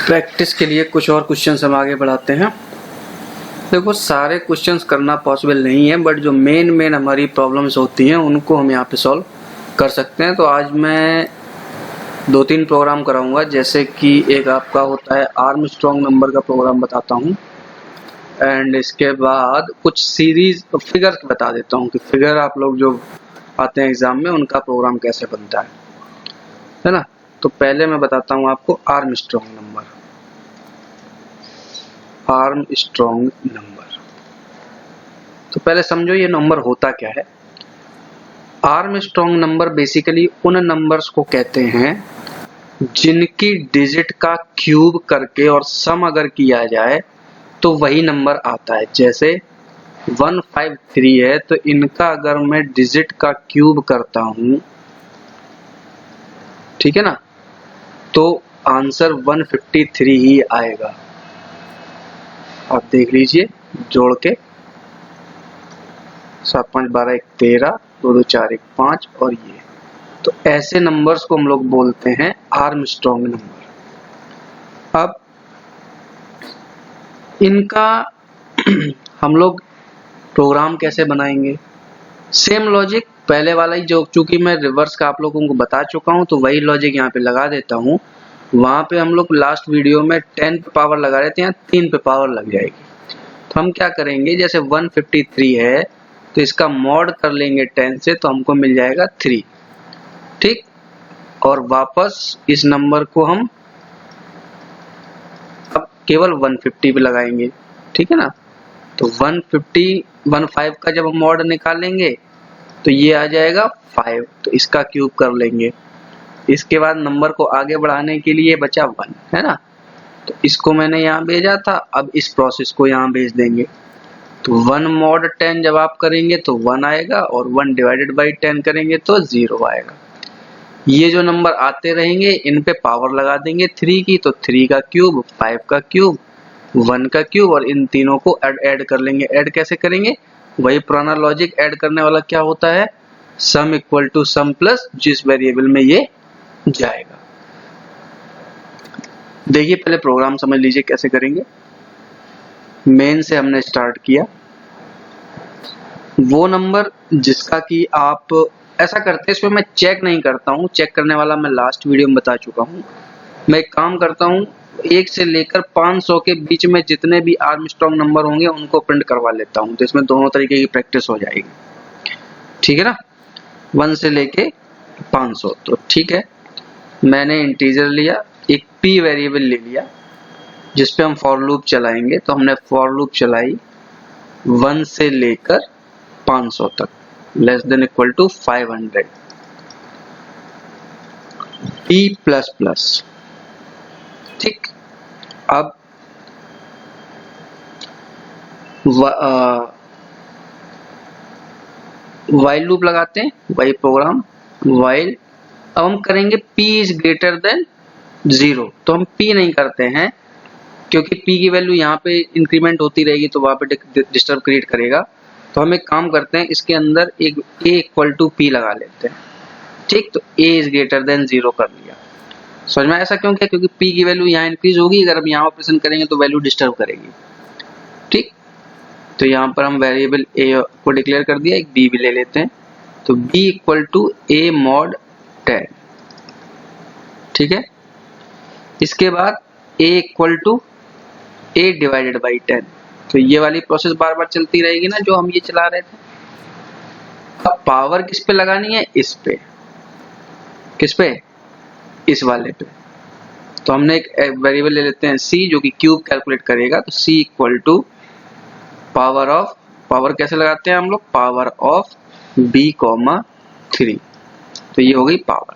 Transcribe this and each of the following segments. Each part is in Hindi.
प्रैक्टिस के लिए कुछ और क्वेश्चंस हम आगे बढ़ाते हैं। देखो, सारे क्वेश्चंस करना पॉसिबल नहीं है, बट जो मेन हमारी प्रॉब्लम्स होती हैं उनको हम यहाँ पे सॉल्व कर सकते हैं। तो आज मैं 2-3 प्रोग्राम कराऊंगा, जैसे कि एक आपका होता है आर्मस्ट्रॉन्ग नंबर का प्रोग्राम बताता हूँ, एंड इसके बाद कुछ सीरीज फिगर बता देता हूँ कि फिगर आप लोग जो आते हैं एग्जाम में उनका प्रोग्राम कैसे बनता है ना। तो पहले मैं बताता हूँ आपको आर्मस्ट्रॉन्ग नंबर। तो पहले समझो ये नंबर होता क्या है। आर्मस्ट्रॉन्ग नंबर बेसिकली उन नंबर्स को कहते हैं जिनकी डिजिट का क्यूब करके और सम अगर किया जाए तो वही नंबर आता है। जैसे 153 है, तो इनका अगर मैं डिजिट का क्यूब करता हूं, ठीक है ना, तो आंसर 153 ही आएगा। आप देख लीजिए जोड़ के 7 5 12 1 13 2 2 4 1 5 और ये, तो ऐसे नंबर्स को हम लोग बोलते हैं आर्मस्ट्रॉन्ग नंबर। अब इनका हम लोग प्रोग्राम कैसे बनाएंगे? सेम लॉजिक पहले वाला ही, जो चूंकि मैं रिवर्स का आप लोगों को बता चुका हूं तो वही लॉजिक यहाँ पे लगा देता हूं। वहां पे हम लोग लास्ट वीडियो में 10 पे पावर लगा रहे थे, यहाँ 3 पे पावर लग जाएगी। तो हम क्या करेंगे, जैसे 153 है तो इसका मॉड कर लेंगे 10 से, तो हमको मिल जाएगा 3, ठीक। और वापस इस नंबर को हम अब केवल 150 पे लगाएंगे, ठीक है ना। तो 15 का जब हम मॉड निकालेंगे तो ये आ जाएगा 5, तो इसका क्यूब कर लेंगे। इसके बाद नंबर को आगे बढ़ाने के लिए बचा 1, है ना, तो इसको मैंने यहाँ भेजा था, अब इस प्रोसेस को यहाँ भेज देंगे। तो 1 mod 10 जब आप करेंगे तो 1 आएगा, और 1 डिवाइडेड बाई 10 करेंगे तो 0 आएगा। ये जो नंबर आते रहेंगे इन पे पावर लगा देंगे 3 की, तो 3 का क्यूब, 5 का क्यूब, 1 का क्यूब, और इन तीनों को ऐड कर लेंगे। ऐड कैसे करेंगे? वही पुराना लॉजिक, ऐड करने वाला क्या होता है, sum equal to sum plus जिस वेरिएबल में ये जाएगा। देखिए पहले प्रोग्राम समझ लीजिए कैसे करेंगे। मेन से हमने स्टार्ट किया, वो नंबर जिसका कि आप ऐसा करते हैं, इसमें मैं चेक नहीं करता हूँ, चेक करने वाला मैं लास्ट वीडियो में बता चुका हूँ। मैं एक काम करता हूँ, 1 से लेकर 500 के बीच में जितने भी आर्मस्ट्रॉन्ग नंबर होंगे उनको प्रिंट करवा लेता हूँ, तो इसमें दोनों तरीके की प्रैक्टिस हो जाएगी, ठीक है ना। 1 से लेके 500, तो ठीक है। मैंने इंटीजर लिया, एक p वेरिएबल ले लिया जिसपे हम फॉर लूप चलाएंगे। तो हमने फॉर लूप चलाई 1 से लेकर 500 तक, less than equal to 500, p plus plus, ठीक। अब वाइल लूप लगाते हैं, वही प्रोग्राम वाइल। अब हम करेंगे p इज ग्रेटर देन 0, तो हम p नहीं करते हैं क्योंकि p की वैल्यू यहाँ पे इंक्रीमेंट होती रहेगी तो वहां पे डिस्टर्ब क्रिएट करेगा। तो हम एक काम करते हैं, इसके अंदर एक a इक्वल टू p लगा लेते हैं, ठीक। तो a इज ग्रेटर देन 0 कर लिया। समझ में ऐसा क्यों किया? क्योंकि p की वैल्यू यहाँ इंक्रीज होगी, अगर हम यहाँ ऑपरेशन करेंगे तो वैल्यू डिस्टर्ब करेगी, ठीक। तो यहाँ पर हम वेरिएबल a को डिक्लेयर कर दिया, एक b भी ले लेते हैं। तो b equal to a mod 10, ठीक है। इसके बाद a equal to a divided by 10, तो ये वाली प्रोसेस बार बार चलती रहेगी ना जो हम ये चला रहे थे। अब पावर किस पे लगानी है? इस पे। किस पे? इस वाले पे। तो हमने एक वेरिएबल ले लेते हैं c जो कि क्यूब कैलकुलेट करेगा। तो c equal to power of, power कैसे लगाते हैं हम लोग, पावर ऑफ b, 3, तो ये हो गई पावर।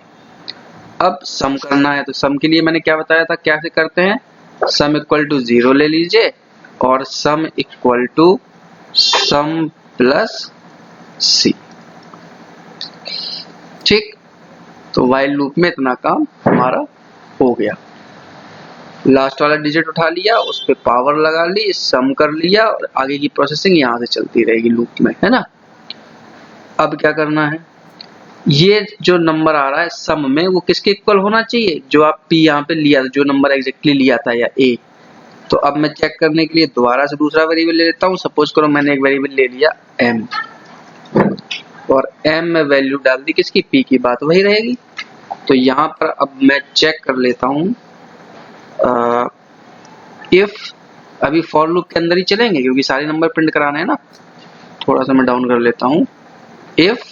अब सम करना है, तो सम के लिए मैंने क्या बताया था, कैसे करते हैं, सम इक्वल टू 0 ले लीजिए और sum equal to sum plus c, ठीक। तो व्हाइल लूप में इतना काम हमारा हो गया। लास्ट वाला डिजिट उठा लिया, उस पे पावर लगा ली, सम कर लिया, और आगे की प्रोसेसिंग यहां से चलती रहेगी लूप में, है ना। अब क्या करना है, ये जो नंबर आ रहा है सम में वो किसके इक्वल होना चाहिए, जो आप p यहाँ पे लिया था, जो नंबर एग्जैक्टली लिया था या a। तो अब मैं चेक करने के लिए दोबारा से दूसरा वेरिएबल ले लेता हूँ। सपोज करो मैंने एक वेरिएबल ले लिया m और m में वैल्यू डाल दी किसकी, p की, बात वही रहेगी। तो यहाँ पर अब मैं चेक कर लेता हूँ इफ, अभी फॉर लूप के अंदर ही चलेंगे क्योंकि सारे नंबर प्रिंट कराने हैं ना। थोड़ा सा मैं डाउन कर लेता हूँ। इफ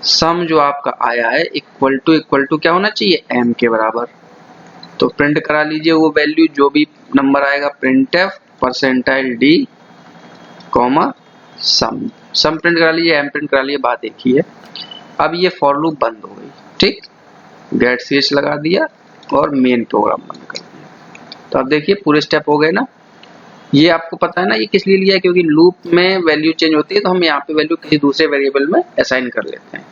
सम जो आपका आया है इक्वल टू क्या होना चाहिए, m के बराबर। तो प्रिंट करा लीजिए वो वैल्यू, जो भी नंबर आएगा printf परसेंटाइल d कॉमा सम प्रिंट करा लीजिए, m प्रिंट करा लीजिए, बात एक ही है। अब ये फॉर लूप बंद हो गई, ठीक, गेट ch लगा दिया और मेन प्रोग्राम बंद कर दिया। तो अब देखिए पूरे स्टेप हो गए ना। ये आपको पता है ना ये किस लिए लिया है, क्योंकि लूप में वैल्यू चेंज होती है तो हम यहाँ पे वैल्यू किसी दूसरे वेरिएबल में असाइन कर लेते हैं।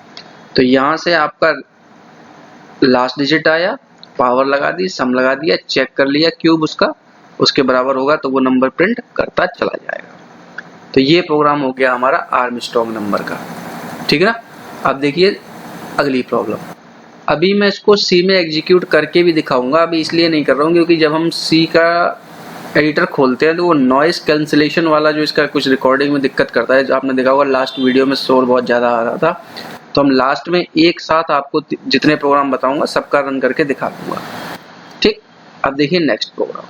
तो यहाँ से आपका लास्ट डिजिट आया, पावर लगा दी, सम लगा दिया, चेक कर लिया क्यूब उसका उसके बराबर होगा तो वो नंबर प्रिंट करता चला जाएगा। तो ये प्रोग्राम हो गया हमारा आर्मस्ट्रांग नंबर का, ठीक है ना। अब देखिए अगली प्रॉब्लम, अभी मैं इसको सी में एग्जीक्यूट करके भी दिखाऊंगा। अभी इसलिए नहीं कर रहा हूँ क्योंकि जब हम सी का एडिटर खोलते हैं तो वो नॉइस कैंसिलेशन वाला जो इसका कुछ रिकॉर्डिंग में दिक्कत करता है। जो आपने देखा होगा लास्ट वीडियो में शोर बहुत ज़्यादा आ रहा था, तो हम लास्ट में एक साथ आपको जितने प्रोग्राम बताऊंगा सबका रन करके दिखा दूंगा, ठीक। अब देखिए नेक्स्ट प्रोग्राम,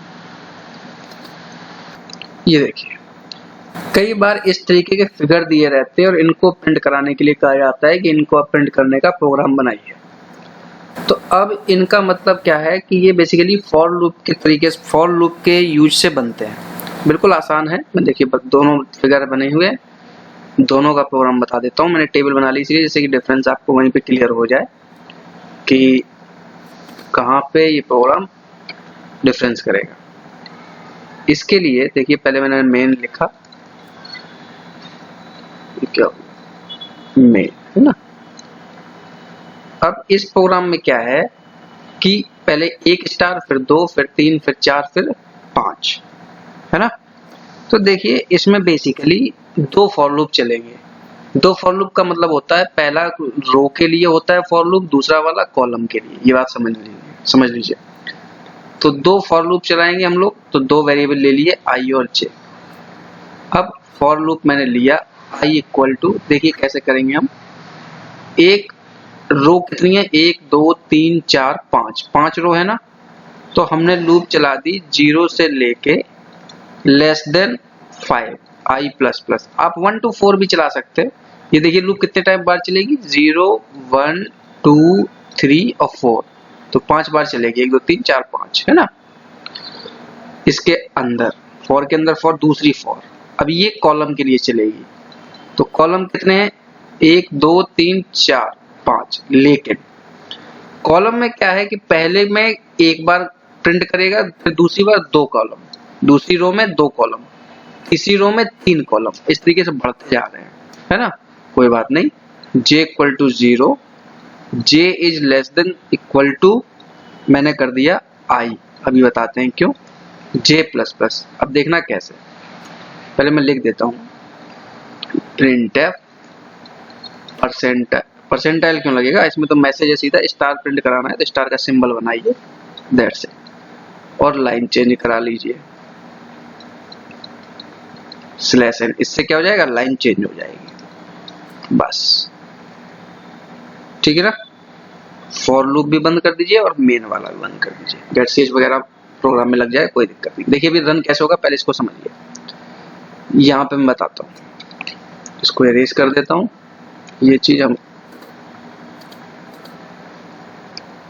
ये देखिए कई बार इस तरीके के फिगर दिए रहते हैं और इनको प्रिंट कराने के लिए कहा जाता है कि इनको आप प्रिंट करने का प्रोग्राम बनाइए। तो अब इनका मतलब क्या है कि ये बेसिकली फॉर लूप के तरीके से, फॉर लूप के यूज से बनते हैं। बिल्कुल आसान है। मैं देखिए दोनों फिगर बने हुए हैं, दोनों का प्रोग्राम बता देता हूँ। मैंने टेबल बना ली इसलिए जैसे कि डिफरेंस आपको वहीं पे क्लियर हो जाए कि कहाँ पे ये प्रोग्राम डिफरेंस करेगा। इसके लिए देखिए पहले मैंने मेन लिखा, क्या मेन है ना। अब इस प्रोग्राम में क्या है कि पहले 1 स्टार, फिर 2, फिर 3, फिर 4, फिर 5, है ना। तो देखिए इसमें बेसिकली 2 फॉर लूप चलेंगे। 2 फॉर लूप का मतलब होता है पहला रो के लिए होता है फॉर लूप, दूसरा वाला कॉलम के लिए। ये बात समझ लीजिए। तो 2 फॉर लूप चलाएंगे हम लोग। तो 2 वेरिएबल ले लिए i और j। अब फॉर लूप मैंने लिया i इक्वल टू, देखिए कैसे करेंगे हम। एक रो कितनी है, 1 2 3 4 5 रो है ना। तो हमने लूप चला दी 0 से लेके less than 5 i plus plus. आप 1 to 4 भी चला सकते हैं। ये देखिए लूप कितने टाइम बार चलेगी, 0 1 2 3 और 4, तो 5 बार चलेगी, 1 2 3 4 5, है ना। इसके अंदर फॉर के अंदर फॉर, दूसरी फॉर। अब ये कॉलम के लिए चलेगी। तो कॉलम कितने हैं, 1 2 3 4 5। लेकिन कॉलम में क्या है कि पहले में एक बार प्रिंट करेगा, फिर दूसरी बार 2 कॉलम, दूसरी रो में 2 कॉलम, तीसरी रो में 3 कॉलम, इस तरीके से बढ़ते जा रहे हैं, है ना। कोई बात नहीं। j equal to 0, j is less than equal to मैंने कर दिया i। अभी बताते हैं क्यों, j प्लस प्लस। अब देखना कैसे, पहले मैं लिख देता हूँ printf परसेंटाइल क्यों लगेगा इसमें, तो मैसेज है सीधा, स्टार प्रिंट कराना है तो स्टार का सिंबल बनाइए, दैट्स इट। और लाइन चेंज करा लीजिए /n, इससे क्या हो जाएगा, लाइन चेंज हो जाएगी, बस ठीक है ना। फॉर लूप भी बंद कर दीजिए और मेन वाला भी बंद कर दीजिए, गेट ch वगैरह प्रोग्राम में लग जाए, कोई दिक्कत नहीं। देखिए अभी रन कैसे होगा, पहले इसको समझिए। यहाँ पे मैं बताता हूँ, इसको एरेज कर देता हूँ। ये चीज हम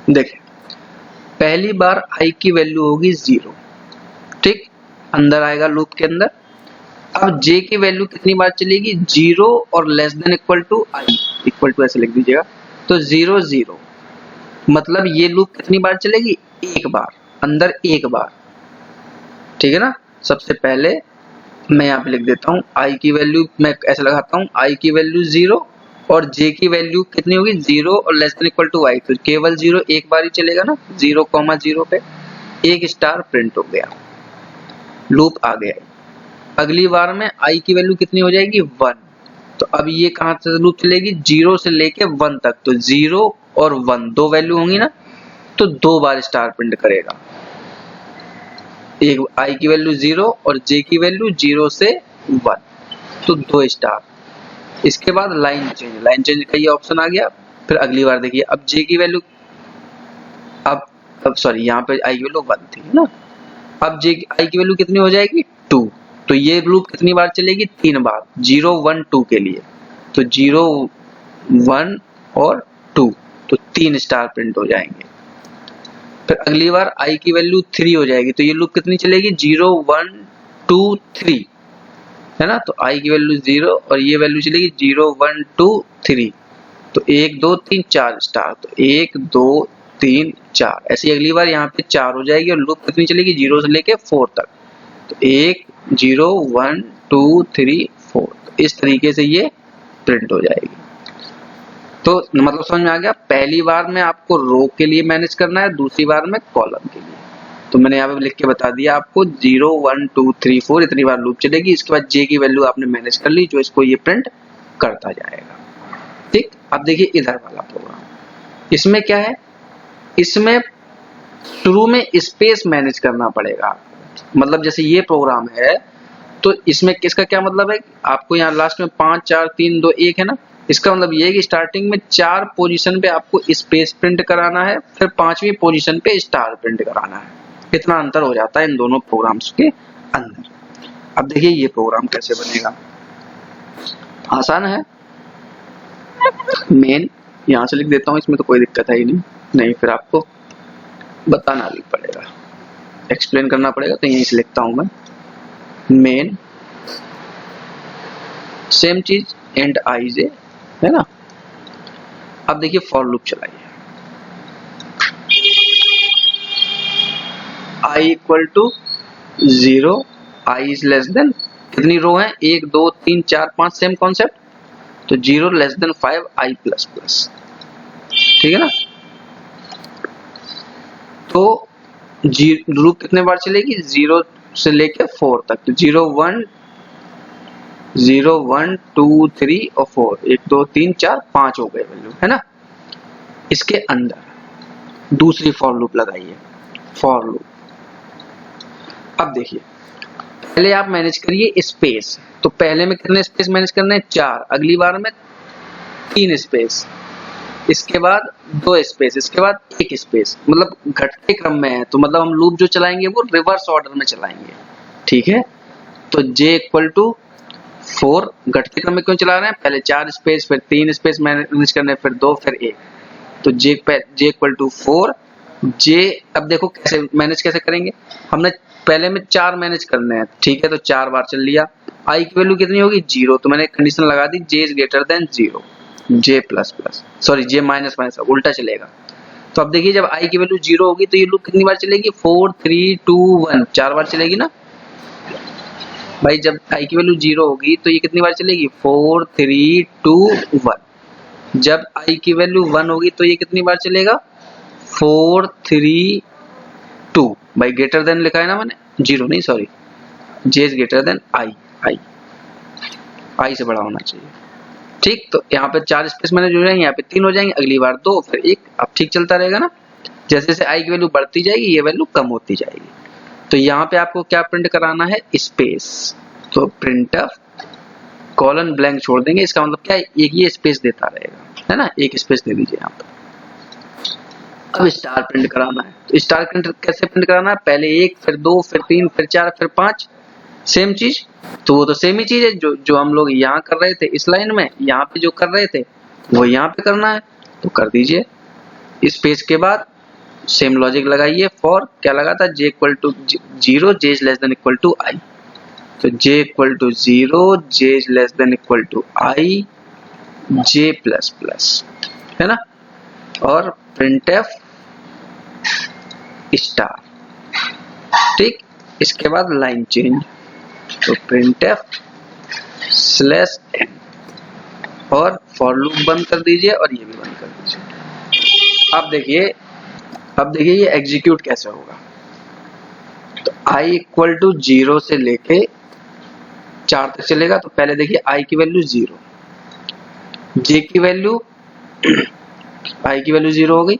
देखें, पहली बार i की वैल्यू होगी 0, ठीक, अंदर आएगा लूप के अंदर। अब j की वैल्यू कितनी बार चलेगी, 0 और less than equal to i, equal to ऐसे लिख दीजिएगा। तो 0 0 मतलब ये लूप कितनी बार चलेगी, एक बार, अंदर एक बार, ठीक है ना। सबसे पहले मैं यहाँ पे लिख देता हूँ i की वैल्यू, मैं ऐसे लगाता हूँ i की वैल्यू 0 और j की वैल्यू कितनी होगी, 0 और less than equal to i। तो केवल 0 एक बार ही चलेगा ना, 0,0 पे 1 स्टार प्रिंट हो गया, लूप आ गया। अगली बार में i की वैल्यू कितनी हो जाएगी, 1, तो अब ये कहां से लूप चलेगी, 0 से लेके 1 तक। तो 0 और 1 दो वैल्यू होंगी ना, तो 2 बार स्टार प्रिंट करेगा। एक i की वैल्यू 0 और j की वैल्यू 0 से 1, तो 2 स्टार। इसके बाद लाइन चेंज का ये ऑप्शन आ गया। फिर अगली बार देखिए, अब j की वैल्यू अब सॉरी, यहाँ पे i की वैल्यू 1 थी ना, अब i की वैल्यू कितनी हो जाएगी, 2। तो ये लूप कितनी बार चलेगी, 3 बार, 0 1 2 के लिए। तो 0 1 और 2, तो 3 स्टार प्रिंट हो जाएंगे। फिर अगली बार i की वैल्यू 3 हो जाएगी, तो ये लूप कितनी चलेगी, 0 1 2 3, है ना। तो i की वैल्यू 0 और ये वैल्यू चलेगी 0 1 2 3, तो 1 2 3 4 स्टार। तो 1 2 3 4, ऐसी अगली बार यहाँ पे 4 हो जाएगी और लूप कितनी चलेगी, 0 से लेके 4 तक। तो 1 0 1 2 3 4, तो इस तरीके से ये प्रिंट हो जाएगी। तो मतलब समझ में आ गया, पहली बार में आपको रो के लिए मैनेज करना है, दूसरी बार में कॉलम के लिए। तो मैंने यहाँ पे लिख के बता दिया आपको, 0 1 2 3 4 इतनी बार लूप चलेगी। इसके बाद j की वैल्यू आपने मैनेज कर ली, जो इसको ये प्रिंट करता जाएगा। ठीक, अब देखिए इधर वाला प्रोग्राम, इसमें क्या है, इसमें शुरू में स्पेस मैनेज करना पड़ेगा। मतलब जैसे ये प्रोग्राम है, तो इसमें किसका क्या मतलब है, आपको यहाँ लास्ट में 5 4 3 2 1 है ना, इसका मतलब ये है कि स्टार्टिंग में 4 पोजीशन पे आपको स्पेस प्रिंट कराना है, फिर 5वीं पोजीशन पे स्टार प्रिंट कराना है। इतना अंतर हो जाता है इन दोनों प्रोग्राम्स के अंदर। अब देखिए ये प्रोग्राम कैसे बनेगा, आसान है। मेन यहाँ से लिख देता हूँ, इसमें तो कोई दिक्कत है ही नहीं, फिर आपको बताना भी पड़ेगा, एक्सप्लेन करना पड़ेगा, तो यहीं से लिखता हूं मैं, मेन सेम चीज एंड ij, है ना। अब देखिए फॉर लूप चलाइए, i equal to 0, i is less than, कितनी रो है, 1 2 3 4 5, सेम कॉन्सेप्ट। तो 0 less than 5 i plus plus, ठीक है ना। तो लूप कितने बार चलेगी, 0 से लेके 4 तक। तो 0 1 2 3 और 4, 1 2 3 4 5 हो गए वैल्यू, है ना। इसके अंदर दूसरी फॉर लूप लगाइए, फॉर लूप। अब देखिए, पहले आप मैनेज करिए स्पेस। तो पहले में कितने स्पेस मैनेज करने हैं, 4, अगली बार में 3 स्पेस, इसके बाद 2 स्पेस, इसके बाद 1 स्पेस, मतलब घटते क्रम में है। तो मतलब हम लूप जो चलाएंगे वो रिवर्स ऑर्डर में चलाएंगे, ठीक है। तो j इक्वल टू 4, घटते क्रम में क्यों चला रहे हैं, पहले 4 स्पेस, फिर 3 स्पेस मैनेज करने, फिर 2, फिर 1। तो j इक्वल टू 4, j, अब देखो कैसे मैनेज कैसे करेंगे, हमने पहले में 4 मैनेज करने हैं, ठीक है। तो 4 बार चल लिया, i की वैल्यू कितनी होगी, 0, तो मैंने कंडीशन लगा दी, j is greater then 0, j plus plus, sorry j minus minus, उल्टा चलेगा। तो अब देखिए, जब i की वैल्यू 0 होगी तो ये लूप कितनी बार चलेगी, 4 3 2 1, 4 बार चलेगी ना भाई। जब i की वैल्यू 0 होगी तो ये कितनी बार चलेगी, 4 3 2 1। जब i की वैल्यू 1 होगी तो ये कितनी बार चलेगा, 4 3 2, भाई ग्रेटर देन लिखा है ना मैंने, 0 नहीं sorry, j is greater then i से बड़ा होना चाहिए, ठीक। तो यहाँ पे 4 स्पेस मैनेज हो जाएंगे, यहाँ पे 3 हो जाएंगे, अगली बार 2, फिर 1, अब ठीक चलता रहेगा ना। जैसे जैसे i की वैल्यू बढ़ती जाएगी ये वैल्यू कम होती जाएगी। तो यहाँ पे आपको क्या प्रिंट कराना है, स्पेस। तो प्रिंटफ कॉलन ब्लैंक छोड़ देंगे, इसका मतलब क्या है, एक ये स्पेस देता रहेगा, है ना, एक स्पेस दे दीजिए यहाँ पे। अब स्टार प्रिंट कराना है, तो स्टार प्रिंट कैसे प्रिंट कराना है, पहले 1, फिर 2, फिर 3, फिर 4, फिर 5, सेम चीज। तो वो तो सेम ही चीज है जो हम लोग यहाँ कर रहे थे इस लाइन में, यहाँ पे जो कर रहे थे वो यहाँ पे करना है, तो कर दीजिए। स्पेस के बाद सेम लॉजिक लगाइए, फॉर क्या लगा था, j equal to 0, j is less than equal to i। तो j equal to 0, j is less than equal to i, j plus plus, है ना। और प्रिंटफ स्टार, ठीक। इसके बाद लाइन चेंज, तो प्रिंटफ स्लैश n, और फॉर लूप बंद कर दीजिए और ये भी बंद कर दीजिए। अब देखिए ये एग्जीक्यूट कैसे होगा। तो i इक्वल टू 0 से लेके 4 तक चलेगा। तो पहले देखिए i की वैल्यू 0, जे की वैल्यू आई की वैल्यू 0 हो गई,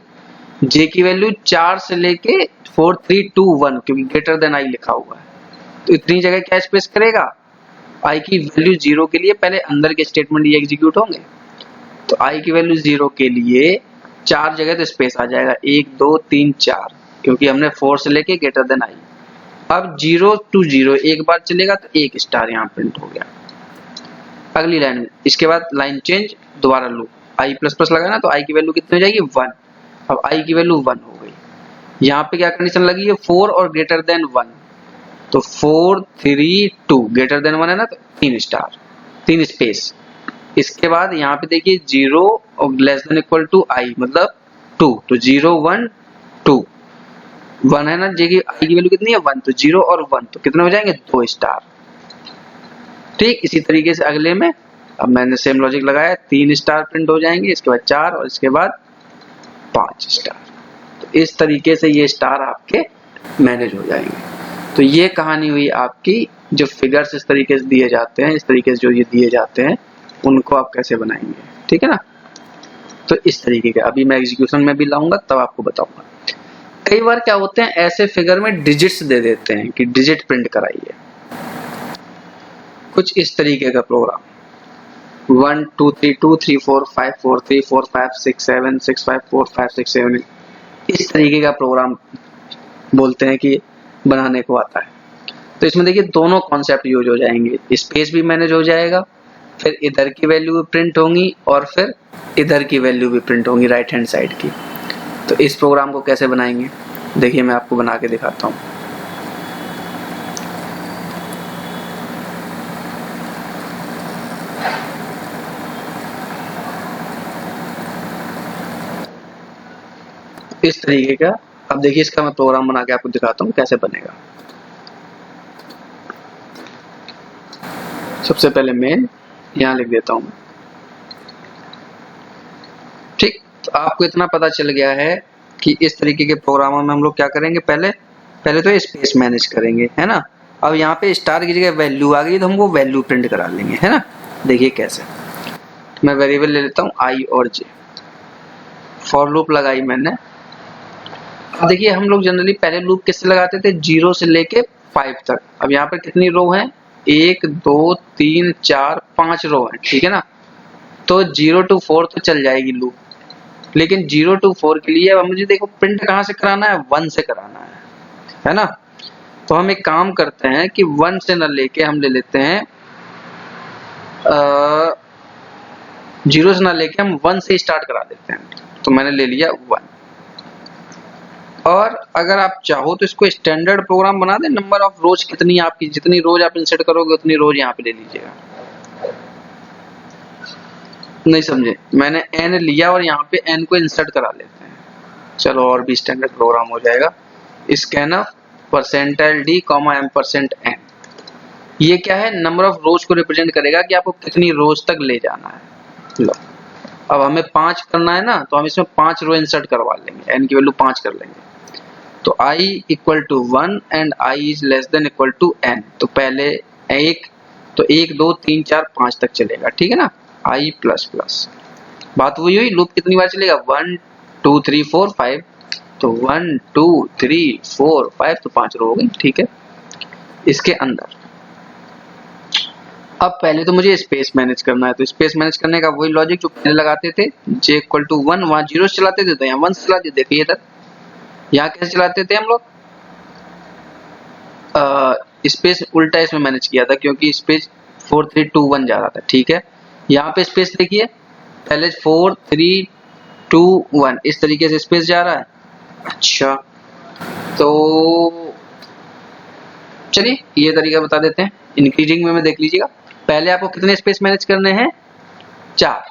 जे की वैल्यू 4 से लेके 4 3 2 1 क्योंकि ग्रेटर देन आई लिखा हुआ है, तो इतनी जगह क्या स्पेस करेगा, आई की वैल्यू 0 के लिए पहले अंदर के स्टेटमेंट ये एग्जीक्यूट होंगे, तो आई की वैल्यू 0 के लिए 4 जगह तो स्पेस आ जाएगा, 1 2 3 4 क्योंकि हमने 4 से लेके ग्रेटर देन आई। अब 0 to 0 एक बार चलेगा तो एक स्टार यहाँ प्रिंट हो गया। अगली लाइन में इसके बाद लाइन चेंज, दोबारा लूप, आई प्लस प्लस लगाना तो आई की वैल्यू कितनी हो जाएगी 1। अब आई की वैल्यू 1 हो गई, यहाँ पे क्या कंडीशन लगी है 4 और ग्रेटर देन 1, तो 4 3 2 ग्रेटर देन 1 है ना, तो 3 स्टार 3 स्पेस। इसके बाद यहाँ पे देखिए 0 और लेस देन इक्वल टू आई मतलब 2, तो 0 1 2 1 है ना, जी आई की वैल्यू कितनी है 1, तो 0 और 1 तो कितने हो जाएंगे 2 स्टार। ठीक इसी तरीके से अगले में अब मैंने सेम लॉजिक लगाया, 3 स्टार प्रिंट हो जाएंगे, इसके बाद 4 और इसके बाद 5 स्टार। तो इस तरीके से ये स्टार आपके मैनेज हो जाएंगे। तो ये कहानी हुई आपकी, जो फिगर्स इस तरीके से दिए जाते हैं, इस तरीके से जो ये दिए जाते हैं उनको आप कैसे बनाएंगे, ठीक है ना। तो इस तरीके के अभी मैं एग्जीक्यूशन में भी लाऊंगा तब आपको बताऊंगा। कई बार क्या होते हैं ऐसे फिगर में डिजिट्स दे देते हैं कि डिजिट प्रिंट कराइए, कुछ इस तरीके का प्रोग्राम 1 2 3 2 3 4 5 4 3 4 5 6 7 6 5 4 5 6 7 इस तरीके का प्रोग्राम बोलते हैं कि बनाने को आता है। तो इसमें देखिए दोनों कॉन्सेप्ट यूज हो जाएंगे, स्पेस भी मैनेज हो जाएगा, फिर इधर की वैल्यू भी प्रिंट होंगी और फिर इधर की वैल्यू भी प्रिंट होंगी राइट हैंड साइड की। तो इस प्रोग्राम को कैसे बनाएंगे देखिए मैं आपको बना के दिखाता हूँ। इस तरीके का अब देखिए इसका मैं प्रोग्राम बना के आपको दिखाता हूँ कैसे बनेगा। सबसे पहले मेन यहाँ लिख देता हूँ। ठीक, तो आपको इतना पता चल गया है कि इस तरीके के प्रोग्रामों में हम लोग क्या करेंगे, पहले तो स्पेस मैनेज करेंगे, है ना। अब यहाँ पे स्टार की जगह वैल्यू आ गई तो हम वो वैल्यू प्रिंट करा लेंगे, है ना। देखिए कैसे, मैं वेरिएबल ले लेता हूँ आई और जे, फॉर लूप लगाई मैंने। अब देखिए हम लोग जनरली पहले लूप किससे लगाते थे 0 से लेके 5 तक। अब यहाँ पर कितनी रो है 1 2 3 4 5 रो है, ठीक है ना। तो 0 to 4 तो चल जाएगी लूप, लेकिन 0 to 4 के लिए अब मुझे देखो प्रिंट कहाँ से कराना है 1 से कराना है ना। तो हम एक काम करते हैं कि 1 से न लेके हम ले लेते हैं 0 से न लेके हम 1 से स्टार्ट करा देते हैं। तो मैंने ले लिया 1। और अगर आप चाहो तो इसको स्टैंडर्ड प्रोग्राम बना दें, नंबर ऑफ रोज कितनी आपकी जितनी रोज आप इंसर्ट करोगे उतनी रोज यहाँ पे ले लीजिएगा। नहीं समझे, मैंने n लिया और यहाँ पे n को इंसर्ट करा लेते हैं। चलो और भी स्टैंडर्ड प्रोग्राम हो जाएगा। स्कैनफ %d, m%n, ये क्या है नंबर ऑफ रोज को रिप्रेजेंट करेगा कि आपको कितनी रोज तक ले जाना है। लो अब हमें 5 करना है ना, तो हम इसमें 5 रो इंसर्ट करवा लेंगे, n की वैल्यू 5 कर लेंगे। तो i equal to 1 and i is less than equal to n, तो पहले 1 तो 1 2 3 4 5 तक चलेगा, ठीक है ना। i प्लस प्लस बात वही हुई, लूप कितनी बार चलेगा 1 2 3 4 5, तो 1 2 3 4 5 तो 5 रो हो गई, ठीक है। इसके अंदर अब पहले तो मुझे स्पेस मैनेज करना है, तो स्पेस मैनेज करने का वही लॉजिक जो पहले लगाते थे, j इक्वल टू 1 वहां 0 चलाते थे तो यहाँ 1 चला देते, देखिए तक यहाँ कैसे चलाते थे हम लोग, स्पेस उल्टा इसमें मैनेज किया था क्योंकि स्पेस 4 3 2 1 जा रहा था, ठीक है। यहाँ पे स्पेस देखिए पहले 4 3 2 1 इस तरीके से स्पेस जा रहा है। अच्छा तो चलिए ये तरीका बता देते हैं, इंक्रीजिंग में देख लीजिएगा। पहले आपको कितने स्पेस मैनेज करने हैं 4,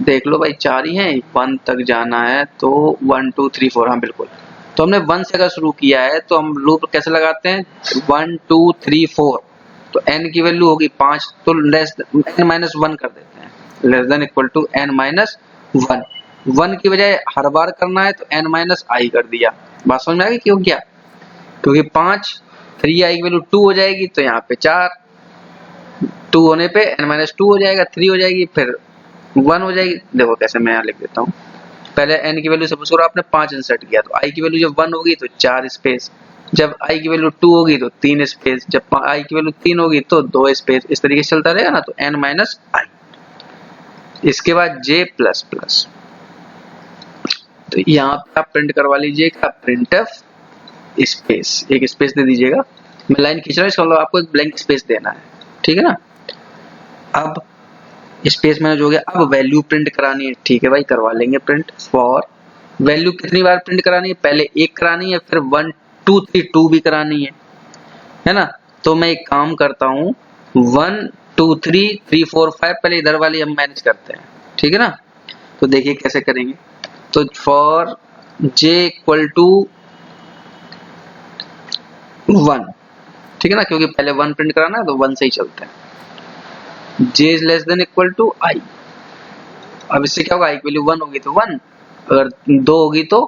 देख लो भाई 4 ही हैं, 1 तक जाना है तो 1 2 3 4, हाँ बिल्कुल। तो हमने 1 से अगर शुरू किया है तो हम लूप कैसे लगाते हैं 1 2 3 4, तो n की वैल्यू होगी 5, तो लेस n माइनस 1 कर देते हैं, less than equal to n minus 1। 1 की बजाय हर बार करना है तो n माइनस i कर दिया। बात समझ में आ गई क्यों किया, क्योंकि 5 3i की वैल्यू 2 हो जाएगी तो यहाँ पे 4, 2 होने पे n माइनस 2 हो जाएगा, 3 हो जाएगी, फिर 1 हो जाएगी। देखो कैसे, मैं यहाँ लिख देता हूँ। पहले n की वैल्यू सपोज करो आपने 5 इंसर्ट किया, तो i की वैल्यू जब 1 होगी तो 4 स्पेस, जब i की वैल्यू 2 होगी तो 3 स्पेस, जब i की वैल्यू 3 होगी तो 2 स्पेस, इस तरीके से चलता रहेगा ना। तो n माइनस i। इसके बाद j प्लस प्लस, तो यहाँ पे आप प्रिंट करवा लीजिएगा printf स्पेस, एक स्पेस दे दीजिएगा। मैं लाइन खींच रहा हूँ, इसका मतलब आपको एक ब्लैंक स्पेस देना है, ठीक है ना। अब स्पेस मैनेज हो गया। अब वैल्यू प्रिंट करानी है, ठीक है भाई, करवा लेंगे प्रिंट। फॉर वैल्यू कितनी बार प्रिंट करानी है, पहले 1 करानी है, फिर 1 2 3 2 भी करानी है ना। तो मैं एक काम करता हूँ, 1 2 3 3 4 5 पहले इधर वाली हम मैनेज करते हैं, ठीक है ना। तो देखिए कैसे करेंगे। तो फॉर j इक्वल टू 1, ठीक है ना, क्योंकि पहले 1 प्रिंट कराना है तो 1 से ही चलते हैं। j is less than equal to i। अब इससे क्या होगा, i की वैल्यू 1 होगी तो 1, अगर 2 होगी तो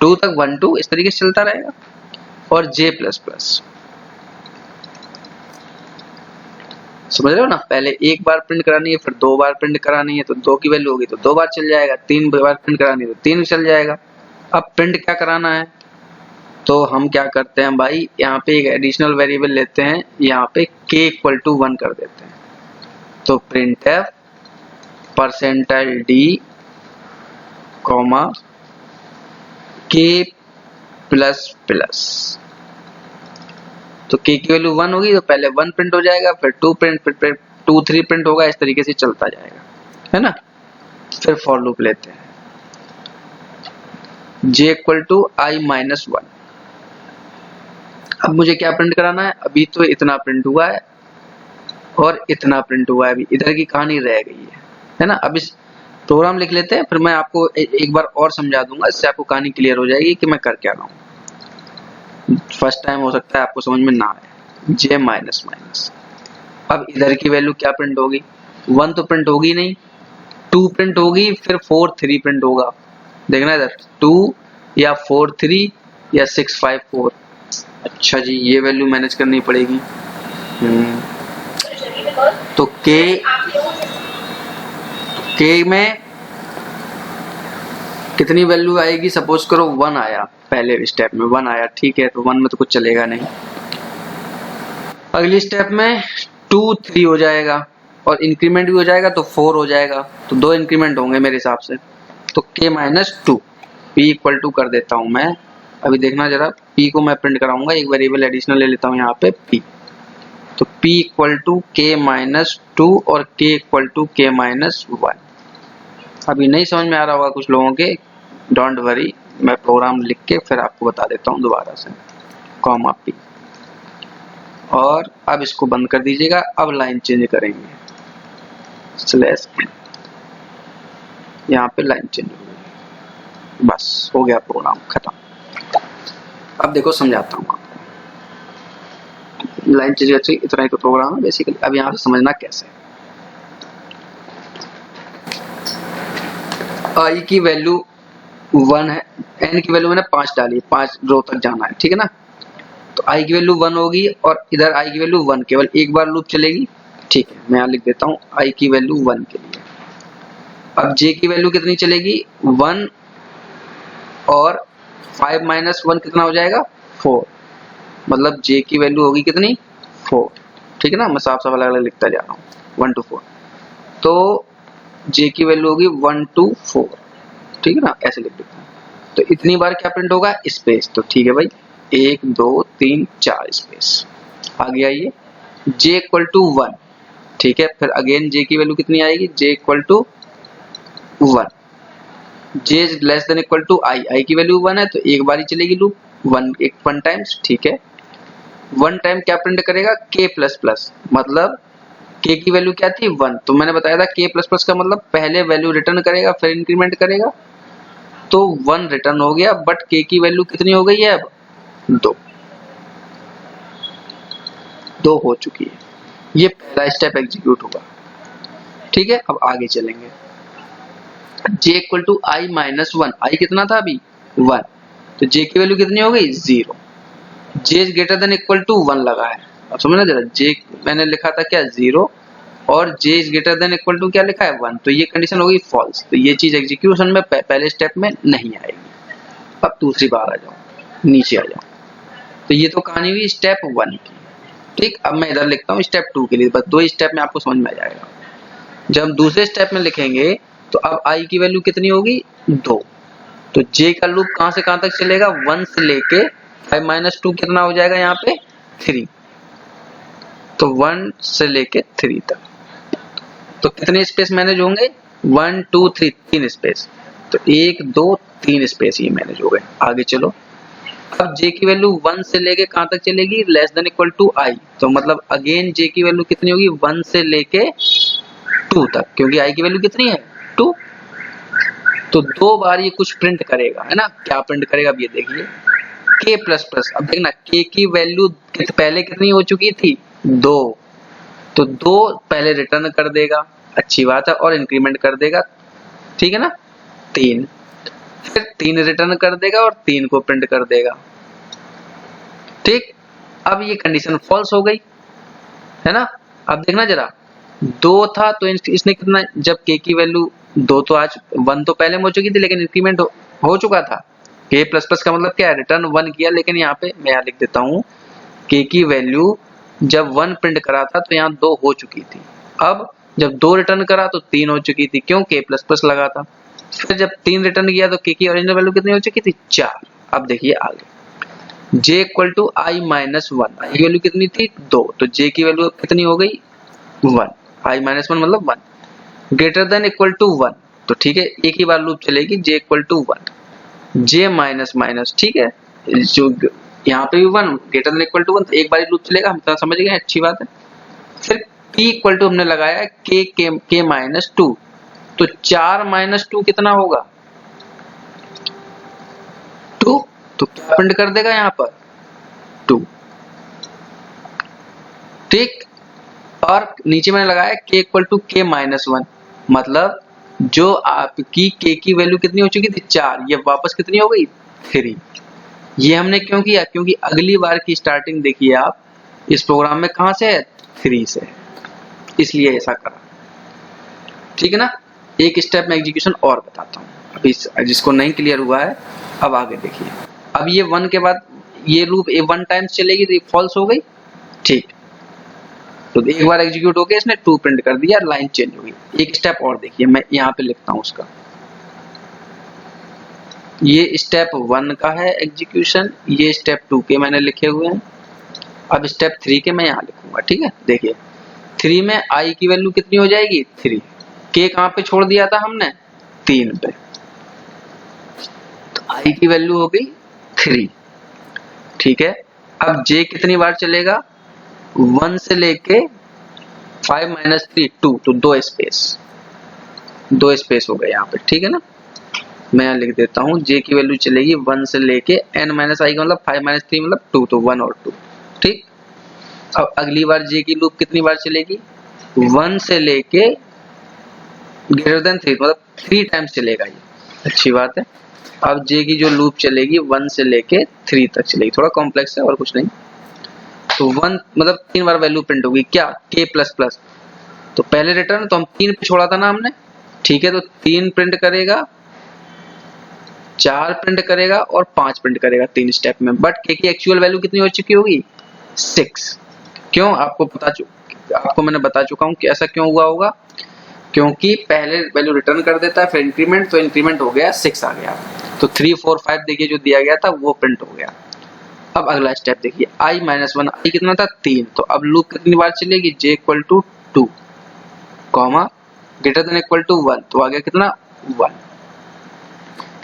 2 तक 1 2, इस तरीके से चलता रहेगा। और j प्लस प्लस, समझ रहे हो ना, पहले 1 बार प्रिंट करानी है, फिर 2 बार प्रिंट करानी है, तो 2 की वैल्यू होगी तो 2 बार चल जाएगा, 3 बार प्रिंट करानी है तो 3 चल जाएगा। अब प्रिंट क्या कराना है, तो हम क्या करते हैं भाई, यहाँ पे एक एडिशनल वेरिएबल लेते हैं, यहाँ पे k इक्वल टू 1 कर देते हैं। तो printf percentile d comma k plus plus, तो k की वैल्यू 1 होगी तो पहले 1 प्रिंट हो जाएगा, फिर 2 प्रिंट, फिर 2 3 प्रिंट होगा, इस तरीके से चलता जाएगा, है ना। फिर फॉर लूप लेते हैं, j equal to i minus 1। अब मुझे क्या प्रिंट कराना है, अभी तो इतना प्रिंट हुआ है और इतना प्रिंट हुआ है, अभी इधर की कहानी रह गई है ना। अब इस प्रोग्राम लिख लेते हैं, फिर मैं आपको एक बार और समझा दूंगा, इससे आपको कहानी क्लियर हो जाएगी कि मैं कर क्या रहा हूँ। फर्स्ट टाइम हो सकता है आपको समझ में ना आए। j माइनस माइनस, अब इधर की वैल्यू क्या प्रिंट होगी, 1 तो प्रिंट होगी नहीं, 2 प्रिंट होगी, फिर 4 3 प्रिंट होगा। देखना इधर 2 या 4 3 या 6 5 4। अच्छा जी, ये वैल्यू मैनेज करनी पड़ेगी। तो k में कितनी वैल्यू आएगी, सपोज करो 1 आया, पहले स्टेप में 1 आया, ठीक है, तो 1 में तो कुछ चलेगा नहीं। अगली स्टेप में 2 3 हो जाएगा और इंक्रीमेंट भी हो जाएगा तो 4 हो जाएगा, तो 2 इंक्रीमेंट होंगे मेरे हिसाब से। तो k minus 2 p equal to कर देता हूं मैं। अभी देखना जरा, p को मैं प्रिंट कराऊंगा, एक वेरिएबल एडिशनल ले लेता हूं यहाँ पे p। तो p equal to k minus 2 और k equal to k minus 1। अभी नहीं समझ में आ रहा होगा कुछ लोगों के, डोंट वरी, मैं प्रोग्राम लिख के फिर आपको बता देता हूँ दोबारा से। कॉमा p, और अब इसको बंद कर दीजिएगा। अब लाइन चेंज करेंगे, स्लैश n, यहाँ पे लाइन चेंज हो गई, बस हो गया प्रोग्राम खत्म। अब देखो समझाता हूँ आपको, लाइन चेंज अच्छी, इतना ही तो प्रोग्राम है बेसिकली। अब यहाँ से समझना कैसे। i की वैल्यू 1 है, n की वैल्यू मैंने 5 डाली, 5 रो तक जाना है, ठीक है ना। तो i की वैल्यू 1 होगी और इधर i की वैल्यू 1, केवल एक बार लूप चलेगी, ठीक है। मैं यहाँ लिख देता हूँ i की वैल्यू 1 के लिए। अब j की वैल्यू कितनी चलेगी, 1, और 5 माइनस 1 कितना हो जाएगा, 4, मतलब j की वैल्यू होगी कितनी, 4, ठीक है ना। मैं साफ साफ अलग अलग लिखता जा रहा हूँ, 1 to 4, तो j की वैल्यू होगी 1 to 4, ठीक है ना, ऐसे लिख देता हूँ। तो इतनी बार क्या प्रिंट होगा, स्पेस, तो ठीक है भाई, 1 2 3 4 स्पेस आ गया ये। j इक्वल टू 1, ठीक है, फिर अगेन j की वैल्यू कितनी आएगी, j equal to 1, j is less than equal to i की वैल्यू 1 है तो एक बार ही चलेगी लूप, 1 टाइम्स, ठीक है। 1 टाइम क्या प्रिंट करेगा, k प्लस प्लस, मतलब k की वैल्यू क्या थी, 1, तो मैंने बताया था k प्लस प्लस का मतलब पहले वैल्यू रिटर्न करेगा फिर इंक्रीमेंट करेगा, तो 1 रिटर्न हो गया, बट k की वैल्यू कितनी हो गई है, अब 2 हो चुकी है। ये पहला स्टेप एग्जीक्यूट होगा, ठीक है। अब आगे चलेंगे, j equal to i minus 1, i कितना था अभी, 1, तो j की वैल्यू कितनी हो गई, 0, j is greater than equal to 1 लगा है। अब समझना जरा, j मैंने लिखा था क्या, 0, और j is greater than equal to क्या लिखा है 1, तो ये कंडीशन होगी फॉल्स, तो ये चीज एग्जीक्यूशन में पहले स्टेप में नहीं आएगी। अब दूसरी बार आ जाओ, नीचे आ जाओ, तो ये तो कहानी हुई स्टेप 1 की। ठीक, अब मैं इधर लिखता हूँ स्टेप 2 के लिए, बस 2 स्टेप में आपको समझ में आ जाएगा। जब हम दूसरे स्टेप में लिखेंगे तो अब i की वैल्यू कितनी होगी 2, तो j का लूप कहां से कहां तक चलेगा 1 से लेके 5 - 2 कितना हो जाएगा यहाँ पे 3, तो 1 से लेके 3 तक, तो कितने स्पेस मैनेज होंगे 1 2 3 3 स्पेस, तो 1 2 3 स्पेस ये मैनेज हो गए। आगे चलो, अब j की वैल्यू 1 से लेके कहां तक चलेगी less than equal to i, तो मतलब अगेन j की वैल्यू कितनी होगी 1 से लेके 2 तक, क्योंकि i की वैल्यू कितनी है 2, तो 2 बार ये कुछ प्रिंट करेगा, है ना। क्या प्रिंट करेगा अब ये देखिए k प्लस प्लस, अब देखना k की वैल्यू पहले कितनी हो चुकी थी 2, तो 2 पहले रिटर्न कर देगा, अच्छी बात है, और इंक्रीमेंट कर देगा, ठीक है ना 3, फिर 3 रिटर्न कर देगा और 3 को प्रिंट कर देगा। ठीक, अब ये कंडीशन फॉल्स हो गई, है ना। अब देखना जरा 2 था तो इसने कितना, जब k की वैल्यू 2 तो आज 1 तो पहले में हो चुकी थी लेकिन इंक्रीमेंट हो चुका था, k प्लस प्लस का मतलब क्या है रिटर्न 1 किया, लेकिन यहाँ पे मैं यहाँ लिख देता हूँ k की वैल्यू जब 1 प्रिंट करा था तो यहाँ 2 हो चुकी थी, अब जब 2 रिटर्न करा तो 3 हो चुकी थी, क्यों k प्लस प्लस लगा था, फिर जब 3 रिटर्न किया तो k की ओरिजिनल वैल्यू कितनी हो चुकी थी 4। अब देखिए आगे j equal to i minus 1, i की वैल्यू कितनी थी 2, तो j की वैल्यू कितनी हो गई 1, i माइनस 1 मतलब 1, ग्रेटर देन इक्वल टू 1, तो ठीक है एक ही बार लूप चलेगी j equal to 1, j minus minus, ठीक है जो यहाँ पे भी 1 ग्रेटर देन इक्वल टू 1, तो एक बार लूप चलेगा, हम तो समझ गए, अच्छी बात है। फिर p इक्वल टू हमने लगाया k माइनस 2, तो 4 माइनस 2 कितना होगा 2, तो क्या प्रिंट कर देगा यहाँ पर 2, ठीक, और नीचे मैंने लगाया k equal to k minus 1, मतलब जो आपकी k की वैल्यू कितनी हो चुकी थी 4, ये वापस कितनी हो गई 3। ये हमने क्यों किया, क्योंकि अगली बार की स्टार्टिंग देखिए आप इस प्रोग्राम में कहां से है 3 से, इसलिए ऐसा करा, ठीक है ना। एक स्टेप में एग्जीक्यूशन और बताता हूँ, अभी जिसको नहीं क्लियर हुआ है अब आगे देखिए। अब ये 1 के बाद ये लूप 1 टाइम्स चलेगी तो ये फॉल्स हो गई, ठीक, तो एक बार एग्जीक्यूट हो गया, इसने 2 प्रिंट कर दिया, लाइन चेंज हो गई। एक स्टेप और देखिए, मैं यहाँ पे लिखता हूँ उसका, ये स्टेप 1 का है एग्जीक्यूशन, ये स्टेप 2 के मैंने लिखे हुए हैं, अब स्टेप 3 के मैं यहाँ लिखूंगा, ठीक है। देखिए 3 में i की वैल्यू कितनी हो जाएगी 3, k कहाँ पे छोड़ दिया था हमने 3 पे, तो i की वैल्यू हो गई 3, ठीक है। अब j कितनी बार चलेगा 1 से लेके 5 माइनस 3 2, तो 2 स्पेस हो गए यहाँ पे, ठीक है ना। मैं यहाँ लिख देता हूँ j की वैल्यू चलेगी 1 से लेके n माइनस i का मतलब 5 माइनस 3 मतलब 2, तो 1 और 2, ठीक। अब अगली बार j की लूप कितनी बार चलेगी 1 से लेके ग्रेटर देन 3 मतलब 3 टाइम्स चलेगा ये, अच्छी बात है। अब j की जो लूप चलेगी 1 से लेके 3 तक चलेगी, थोड़ा कॉम्प्लेक्स है और कुछ नहीं, तो 1 मतलब 3 बार वैल्यू प्रिंट होगी क्या k प्लस प्लस, तो पहले रिटर्न तो हम 3 पे छोड़ा था ना हमने, ठीक है, तो 3 प्रिंट करेगा, 4 प्रिंट करेगा और 5 प्रिंट करेगा 3 स्टेप में, बट k की एक्चुअल वैल्यू कितनी हो चुकी होगी 6, क्यों आपको मैंने बता चुका हूँ कि ऐसा क्यों हुआ होगा, क्योंकि पहले वैल्यू रिटर्न कर देता है फिर इंक्रीमेंट, तो इंक्रीमेंट हो गया 6 आ गया, तो 3 4 5 देखिए जो दिया गया था वो प्रिंट हो गया। अब अगला स्टेप देखिए i माइनस 1, i कितना था 3, तो अब लूप कितनी बार चलेगी j equal to 2 comma greater than equal to 1, तो आ गया कितना 1,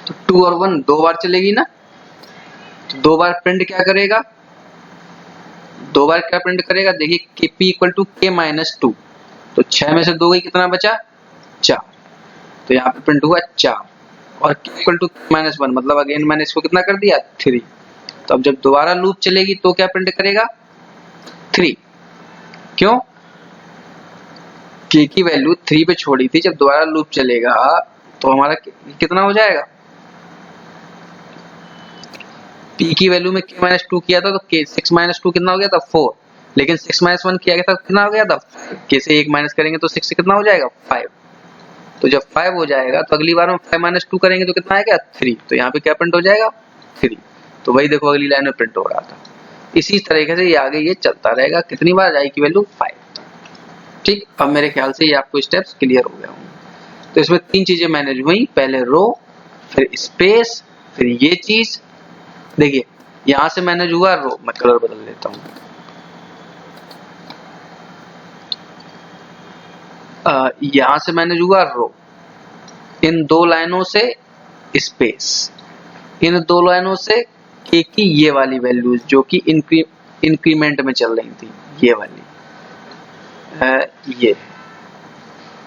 तो 2 और 1 2 बार चलेगी ना, तो 2 बार प्रिंट क्या करेगा, 2 बार क्या प्रिंट करेगा, देखिए p equal to k minus 2, तो 6 में से 2 गई कितना बचा 4, तो यहाँ पे प्रिंट हुआ 4, और k इक्वल टू माइनस 1 मतलब अगेन मैंने इसको कितना कर दिया 3, तो अब जब दोबारा लूप चलेगी तो क्या प्रिंट करेगा 3, क्यों k की वैल्यू 3 पे छोड़ी थी, जब दोबारा लूप चलेगा तो हमारा कितना हो जाएगा, p की वैल्यू में k माइनस 2 किया था तो k 6 माइनस 2 कितना हो गया था 4, लेकिन 6 माइनस 1 किया गया था कितना हो गया था, k से 1 माइनस करेंगे तो 6 से कितना हो जाएगा 5। तो जब 5 हो जाएगा तो अगली बार में 5 माइनस 2 करेंगे तो कितना आएगा 3। तो यहाँ पे क्या प्रिंट हो जाएगा 3। तो वही देखो अगली लाइन में प्रिंट हो रहा था। इसी तरीके से ये आगे ये चलता रहेगा, कितनी बार आई की वैल्यू 5। ठीक, अब मेरे ख्याल से ये आपको स्टेप्स क्लियर हो गया होंगे। तो इसमें 3 चीजें मैनेज हुई, पहले रो, फिर स्पेस, फिर ये चीज। देखिए यहां से मैनेज हुआ रो, मैं कलर बदल लेता हूं। यहां से मैनेज हुआ रो, इन 2 लाइनों से स्पेस, इन 2 लाइनों से k की ये वाली वैल्यूज जो कि इंक्रीमेंट में चल रही थी, ये वाली ये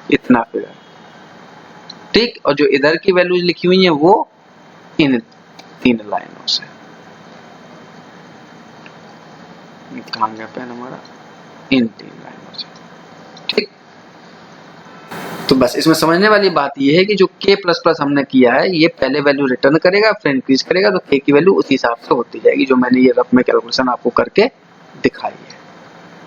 इतना फिगर। ठीक, और जो इधर की वैल्यूज लिखी हुई है वो इन 3 लाइनों से। कहां गया पेन हमारा, इन 3 लाइनों से। ठीक, तो बस इसमें समझने वाली बात ये है कि जो k प्लस प्लस हमने किया है ये पहले वैल्यू रिटर्न करेगा फिर इंक्रीज करेगा, तो k की वैल्यू उसी हिसाब से होती जाएगी जो मैंने ये रफ में कैलकुलेशन आपको करके दिखाई है।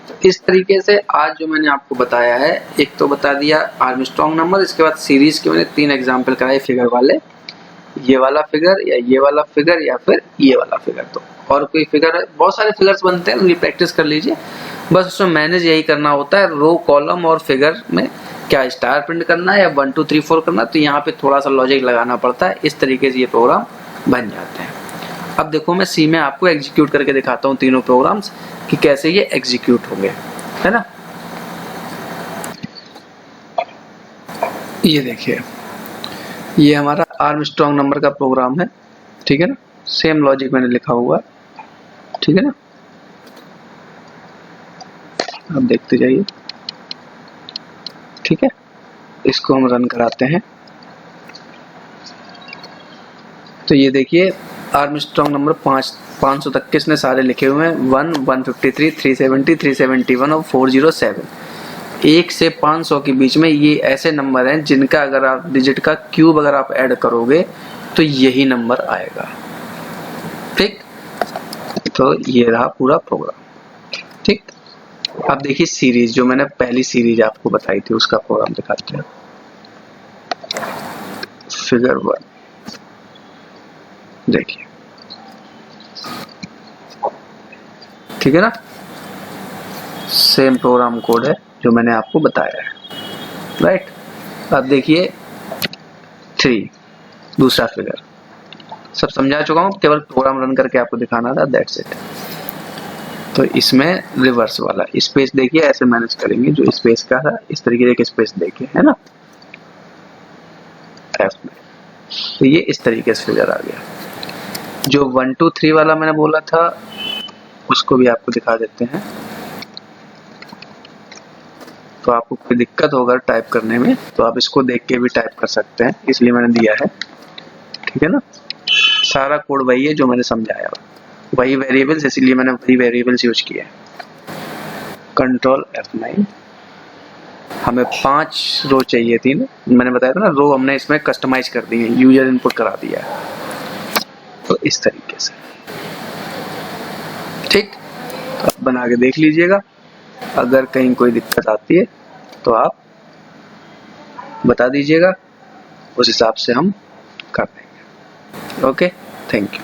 तो इस तरीके से आज जो मैंने आपको बताया है, एक तो बता दिया आर्मस्ट्रांग नंबर, इसके बाद सीरीज के मैंने 3 एग्जाम्पल कराए फिगर वाले, ये वाला फिगर या ये वाला फिगर या फिर ये वाला फिगर। तो और कोई फिगर है, बहुत सारे फिगर्स बनते हैं, उनकी प्रैक्टिस कर लीजिए। बस उसमें मैनेज यही करना होता है, रो कॉलम और फिगर में क्या स्टार प्रिंट करना है या 1 2 3 4 करना, तो यहाँ पे थोड़ा सा लॉजिक लगाना पड़ता है। इस तरीके से ये प्रोग्राम बन जाते हैं। अब देखो मैं सी में आपको एग्जीक्यूट करके दिखाता हूँ तीनों प्रोग्राम्स कि कैसे ये एग्जीक्यूट होंगे, है ना। ये देखिए ये हमारा आर्मस्ट्रांग नंबर का प्रोग्राम है, ठीक है ना। सेम लॉजिक मैंने लिखा हुआ, ठीक है ना। अब देखते जाइए, ठीक है। इसको हम रन कराते हैं। तो ये देखिए आर्मस्ट्रांग नंबर 500 तक के इसने सारे लिखे हुए हैं, 1 153 370 371 और 407। 1 से 500 के बीच में ये ऐसे नंबर हैं जिनका अगर आप डिजिट का क्यूब अगर आप ऐड करोगे तो यही नंबर आएगा। ठीक, तो ये रहा पूरा प्रोग्राम। ठीक, अब देखिए सीरीज, जो मैंने पहली सीरीज आपको बताई थी उसका प्रोग्राम दिखाते हैं। फिगर 1 देखिए, ठीक है ना। सेम प्रोग्राम कोड है जो मैंने आपको बताया है, राइट। अब देखिए 3 दूसरा फिगर, सब समझा चुका हूं, केवल प्रोग्राम रन करके आपको दिखाना था, दैट्स इट। तो इसमें रिवर्स वाला स्पेस देखिए, ऐसे मैनेज करेंगे, जो स्पेस का था इस तरीके से स्पेस देखिए, है ना, एफ में। तो ये इस तरीके से फिगर आ गया। जो 1 2 3 वाला मैंने बोला था उसको भी आपको दिखा देते हैं, तो आपको कोई दिक्कत होगा टाइप करने में तो आप इसको देख के भी टाइप कर सकते हैं, इसलिए मैंने दिया है, ठीक है ना। सारा कोड वही है जो मैंने समझाया, वही वेरिएबल्स, इसीलिए मैंने वही वेरिएबल्स यूज किए। कंट्रोल F9, हमें 5 रो चाहिए थी ना, मैंने बताया था ना, रो हमने इसमें कस्टमाइज कर दी है, यूजर इनपुट करा दिया है, तो इस तरीके से। ठीक, तो आप बना के देख लीजिएगा, अगर कहीं कोई दिक्कत आती है तो आप बता दीजिएगा, उस हिसाब से हम कर देंगे। Okay, thank you.